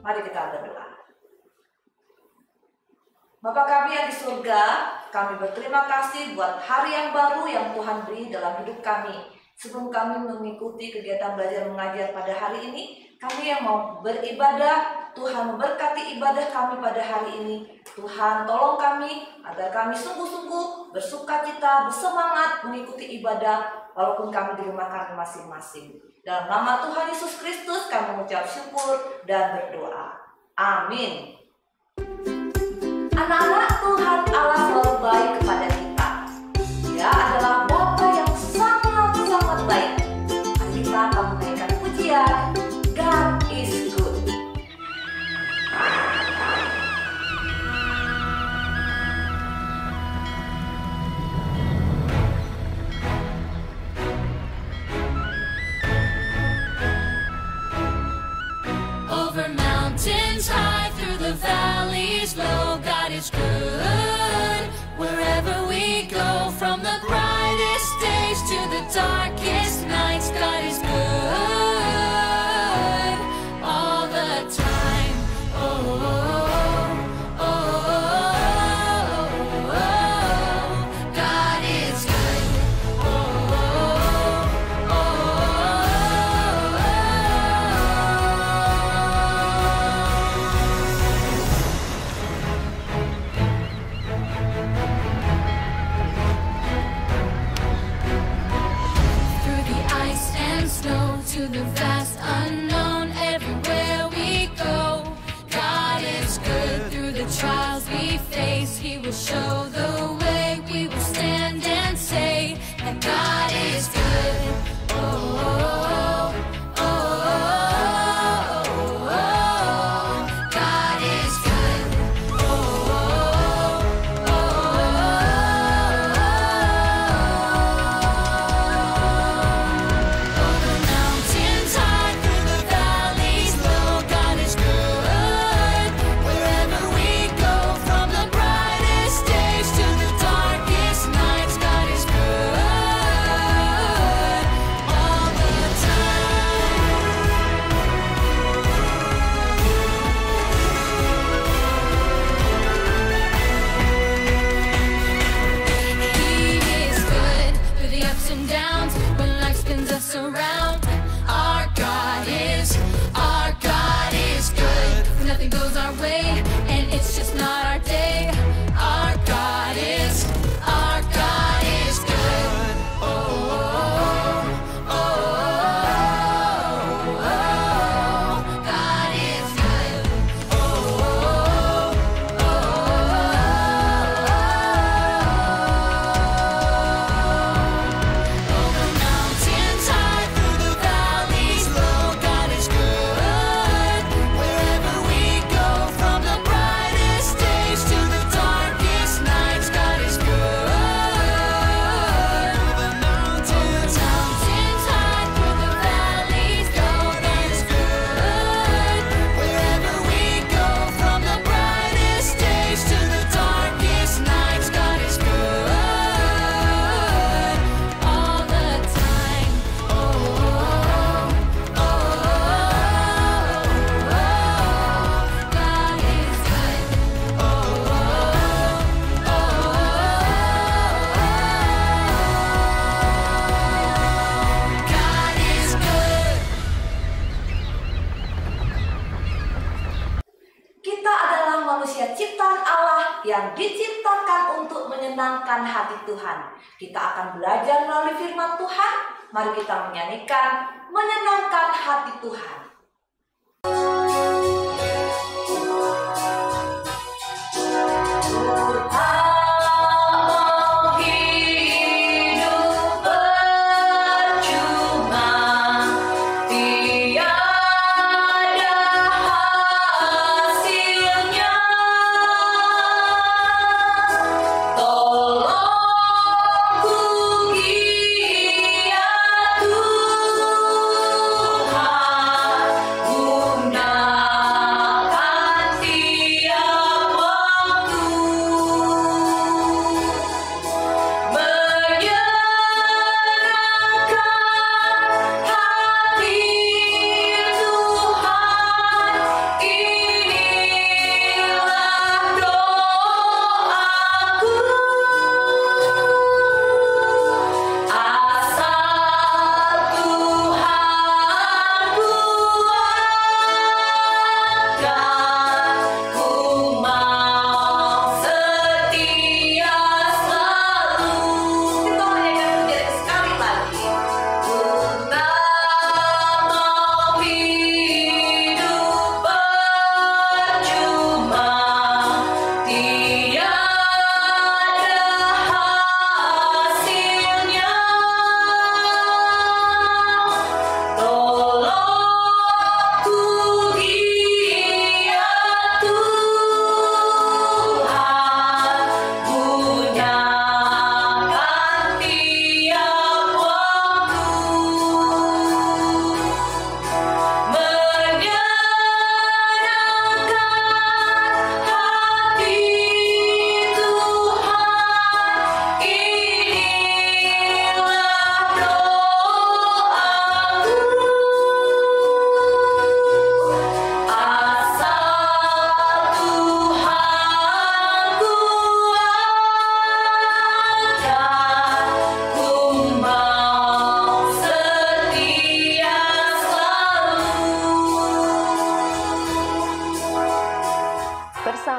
Mari kita berdoa. Bapa kami yang di surga, kami berterima kasih buat hari yang baru yang Tuhan beri dalam hidup kami. Sebelum kami mengikuti kegiatan belajar mengajar pada hari ini, kami yang mau beribadah, Tuhan memberkati ibadah kami pada hari ini. Tuhan tolong kami agar kami sungguh-sungguh bersukacita, bersemangat mengikuti ibadah walaupun kami di rumah kami masing-masing. Dalam nama Tuhan Yesus Kristus kami mengucap syukur dan berdoa. Amin. Anak-anak, Tuhan Allah selalu baik kepada kita. Dia adalah Bapa yang sangat-sangat baik. Mari kita akan menaikkan pujian God is good. Over mountains high, through the valleys low, God is good. Wherever we go, from the brightest days to the darkest nights, God is good all the time. Oh, oh, oh, oh, God is good. Oh, oh, through the ice and snow to the vast unknown, everywhere we go, God is good. Through the trials we face, He will show the way. We will stand and say that God is good. Oh, oh, oh, oh, oh, God is good. Oh, oh, oh, over mountains high, through the valleys low, God is good. Wherever we go, from the brightest days to the darkest nights, God is good all the He is good through the ups and downs when life spins us around. Our God is good. When nothing goes our way and it's just not our day. Our God is good. Oh, oh, oh, oh, God is good. Oh, oh, over mountains high, through the valleys low, God is good. Wherever we go, from the brightest days to the darkest nights, God is good. Over mountains high, through the valleys low, God is good. Wherever we go, from the brightest days to the darkest nights, God is good all the time. Oh, oh, oh, God is good. Oh, God is good. Kita adalah manusia ciptaan Allah yang diciptakan untuk menyenangkan hati Tuhan. Kita akan belajar melalui firman Tuhan. Mari kita menyanyikan menyenangkan hati Tuhan. Hidup percuma, tiada hasilnya. Tolong puji ya Tuhan.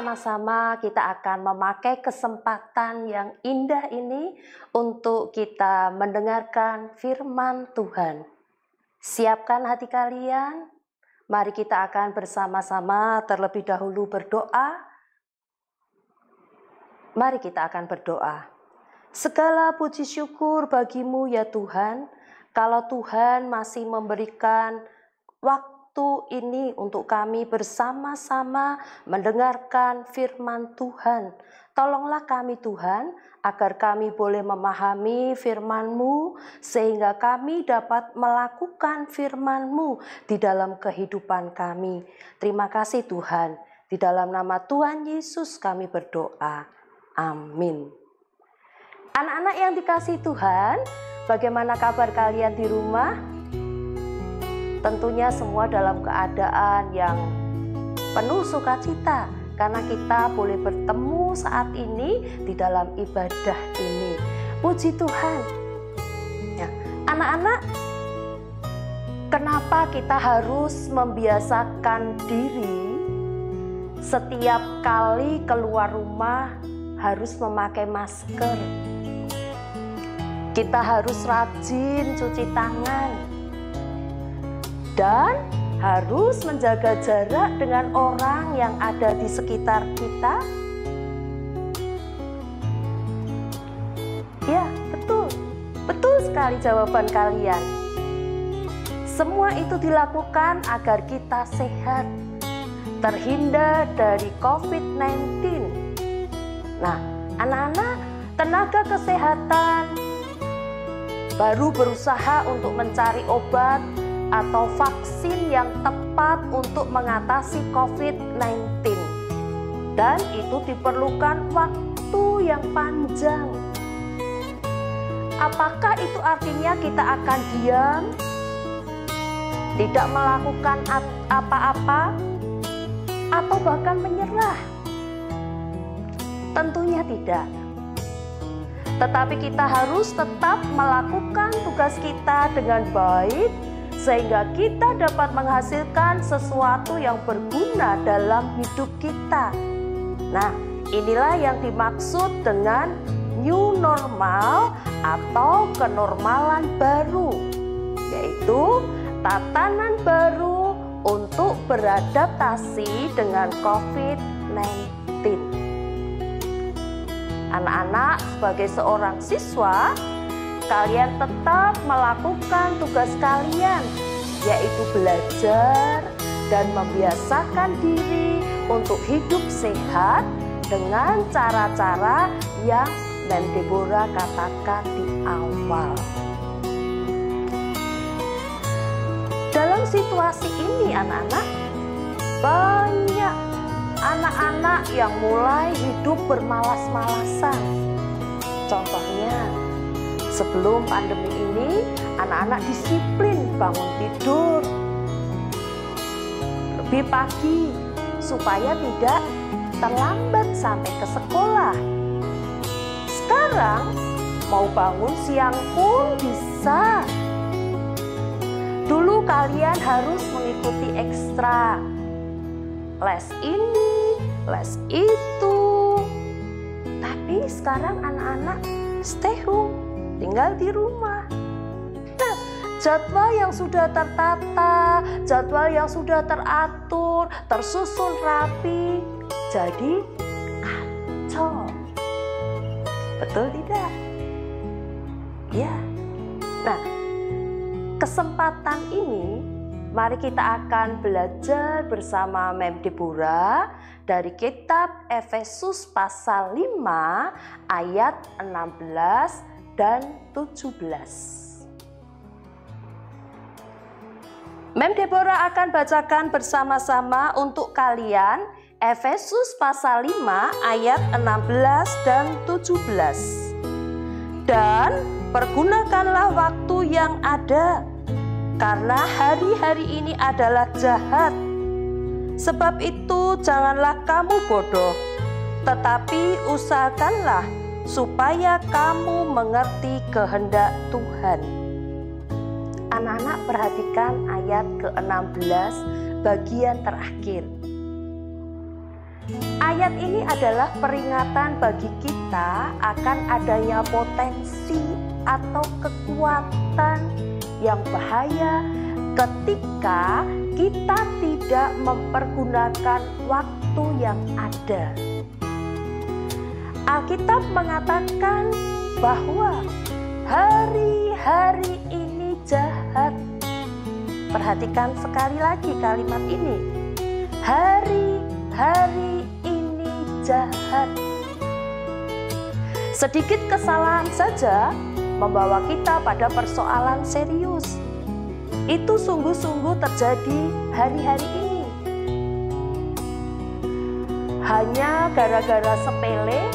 bersama-sama kita akan memakai kesempatan yang indah ini untuk kita mendengarkan firman Tuhan. Siapkan hati kalian, mari kita akan bersama-sama terlebih dahulu berdoa. Mari kita akan berdoa. Segala puji syukur bagimu ya Tuhan, kalau Tuhan masih memberikan waktu ini untuk kami bersama-sama mendengarkan firman Tuhan. Tolonglah kami Tuhan, agar kami boleh memahami firman-Mu, sehingga kami dapat melakukan firman-Mu di dalam kehidupan kami. Terima kasih Tuhan, di dalam nama Tuhan Yesus kami berdoa. Amin. Anak-anak yang dikasihi Tuhan, bagaimana kabar kalian di rumah? Tentunya semua dalam keadaan yang penuh sukacita, karena kita boleh bertemu saat ini di dalam ibadah ini. Puji Tuhan. Ya, anak-anak, kenapa kita harus membiasakan diri setiap kali keluar rumah harus memakai masker? Kita harus rajin cuci tangan dan harus menjaga jarak dengan orang yang ada di sekitar kita. Ya, betul sekali jawaban kalian. Semua itu dilakukan agar kita sehat, terhindar dari COVID-19. Nah, anak-anak, tenaga kesehatan baru berusaha untuk mencari obat atau vaksin yang tepat untuk mengatasi COVID-19. Dan itu diperlukan waktu yang panjang. Apakah itu artinya kita akan diam, tidak melakukan apa-apa, atau bahkan menyerah? Tentunya tidak. Tetapi kita harus tetap melakukan tugas kita dengan baik, sehingga kita dapat menghasilkan sesuatu yang berguna dalam hidup kita. Nah, inilah yang dimaksud dengan new normal atau kenormalan baru, yaitu tatanan baru untuk beradaptasi dengan COVID-19. Anak-anak, sebagai seorang siswa, kalian tetap melakukan tugas kalian, yaitu belajar dan membiasakan diri untuk hidup sehat dengan cara-cara yang Mem Deborah katakan di awal. Dalam situasi ini anak-anak, banyak anak-anak yang mulai hidup bermalas-malasan. Contohnya, sebelum pandemi ini, anak-anak disiplin bangun tidur lebih pagi supaya tidak terlambat sampai ke sekolah. Sekarang mau bangun siang pun bisa. Dulu kalian harus mengikuti ekstra, les ini, les itu. Tapi sekarang anak-anak stay home, tinggal di rumah. Nah, jadwal yang sudah tertata, jadwal yang sudah teratur, tersusun rapi, jadi kacau. Betul tidak? Ya. Nah, kesempatan ini mari kita akan belajar bersama Mem Deborah dari kitab Efesus pasal 5 ayat 16 dan 17. Mem Deborah akan bacakan bersama-sama untuk kalian Efesus pasal 5 ayat 16 dan 17. Dan pergunakanlah waktu yang ada, karena hari-hari ini adalah jahat. Sebab itu janganlah kamu bodoh, tetapi usahakanlah supaya kamu mengerti kehendak Tuhan. Anak-anak perhatikan ayat ke-16 bagian terakhir. Ayat Ayat ini adalah peringatan bagi kita akan adanya potensi atau kekuatan yang bahaya ketika kita tidak mempergunakan waktu yang ada. Alkitab mengatakan bahwa hari-hari ini jahat. Perhatikan sekali lagi kalimat ini. Hari-hari ini jahat. Sedikit kesalahan saja membawa kita pada persoalan serius. Itu sungguh-sungguh terjadi hari-hari ini. Hanya gara-gara sepele,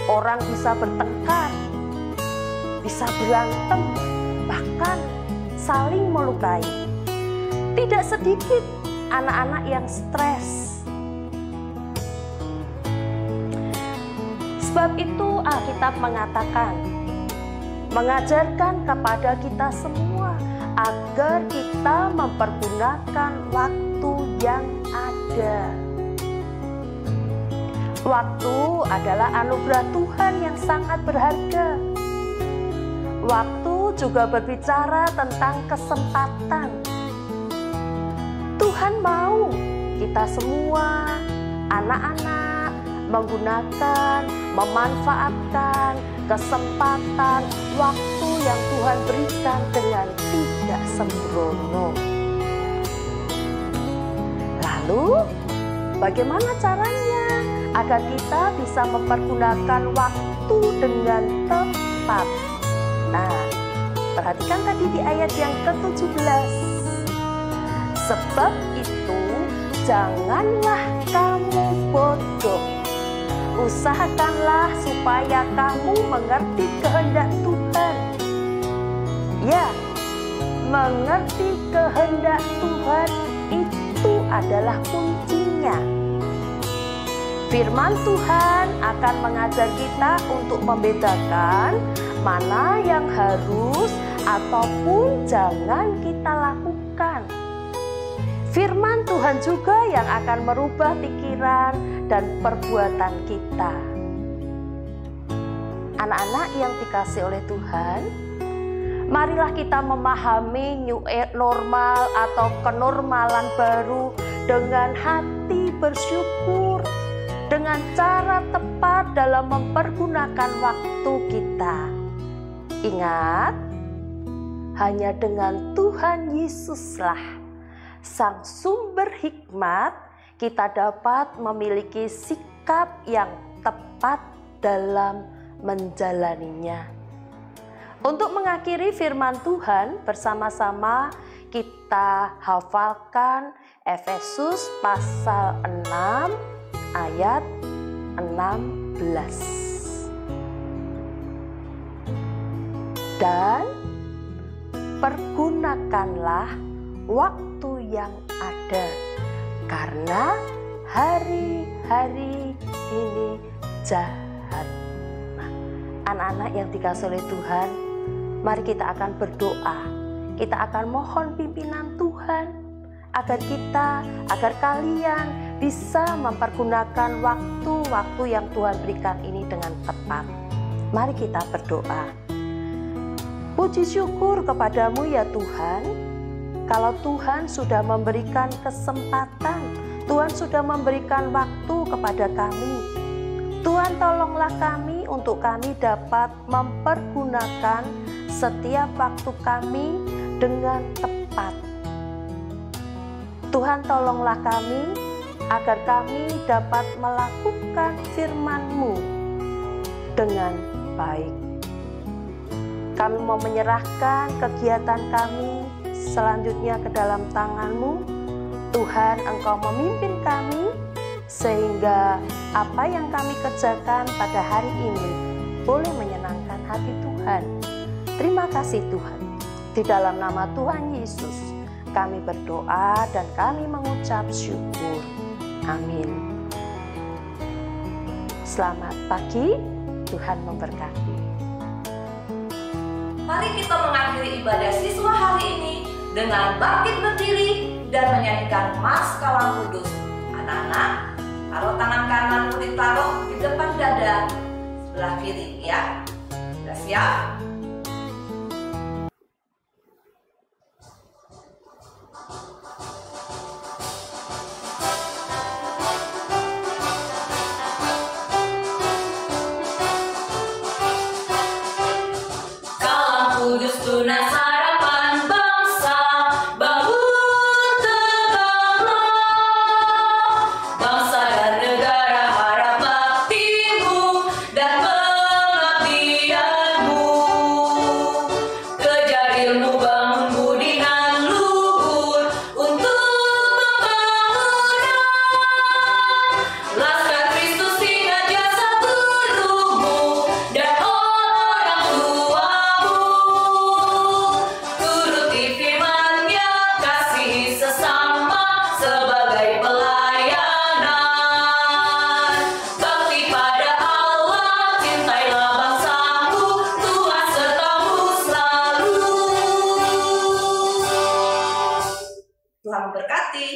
orang bisa bertengkar, bisa berantem, bahkan saling melukai. Tidak sedikit anak-anak yang stres. Sebab itu Alkitab mengatakan, mengajarkan kepada kita semua agar kita mempergunakan waktu yang ada. Waktu adalah anugerah Tuhan yang sangat berharga. Waktu juga berbicara tentang kesempatan. Tuhan mau kita semua, anak-anak, menggunakan, memanfaatkan kesempatan waktu yang Tuhan berikan dengan tidak sembrono. Lalu, bagaimana caranya agar kita bisa mempergunakan waktu dengan tepat? Nah, perhatikan tadi di ayat yang ke-17. Sebab itu, janganlah kamu bodoh. Usahakanlah supaya kamu mengerti kehendak Tuhan. Ya, mengerti kehendak Tuhan itu adalah kuncinya. Firman Tuhan akan mengajar kita untuk membedakan mana yang harus ataupun jangan kita lakukan. Firman Tuhan juga yang akan merubah pikiran dan perbuatan kita. Anak-anak yang dikasihi oleh Tuhan, marilah kita memahami new normal atau kenormalan baru dengan hati bersyukur, dengan cara tepat dalam mempergunakan waktu kita. Ingat, hanya dengan Tuhan Yesuslah Sang sumber hikmat, kita dapat memiliki sikap yang tepat dalam menjalaninya. Untuk mengakhiri firman Tuhan, bersama-sama kita hafalkan Efesus pasal 6 ayat 16. Dan pergunakanlah waktu yang ada, karena hari-hari ini jahat. Nah, anak-anak yang dikasihi oleh Tuhan, mari kita akan berdoa. Kita akan mohon pimpinan Tuhan agar kalian bisa mempergunakan waktu-waktu yang Tuhan berikan ini dengan tepat. Mari kita berdoa. Puji syukur kepadamu ya Tuhan. Kalau Tuhan sudah memberikan kesempatan, Tuhan sudah memberikan waktu kepada kami. Tuhan tolonglah kami untuk kami dapat mempergunakan setiap waktu kami dengan tepat. Tuhan tolonglah kami agar kami dapat melakukan firman-Mu dengan baik. Kami mau menyerahkan kegiatan kami selanjutnya ke dalam tangan-Mu. Tuhan, Engkau memimpin kami sehingga apa yang kami kerjakan pada hari ini boleh menyenangkan hati Tuhan. Terima kasih Tuhan. Di dalam nama Tuhan Yesus kami berdoa dan kami mengucap syukur. Amin. Selamat pagi, Tuhan memberkati. Mari kita mengakhiri ibadah siswa hari ini dengan bangkit berdiri dan menyanyikan Mas Kawan Kudus. Anak-anak, Taruh tangan kananmu ditaruh di depan dada sebelah kiri ya. Sudah siap? Kalam kudus tunas harapan bangsa, bangun tegaklah. Bangsa dan negara harap baktimu dan pengabdianmu. Kejar ilmu, bangun budi dan luhur untuk pembangunan. Laskar Kristus ingat jasa gurumu dan orang tuamu. Turuti firman-Nya, kasihi sesama sebagai pelayanan. Bakti pada Allah, cintailah bangsamu, Tuhan sertamu selalu. Tuhan memberkati.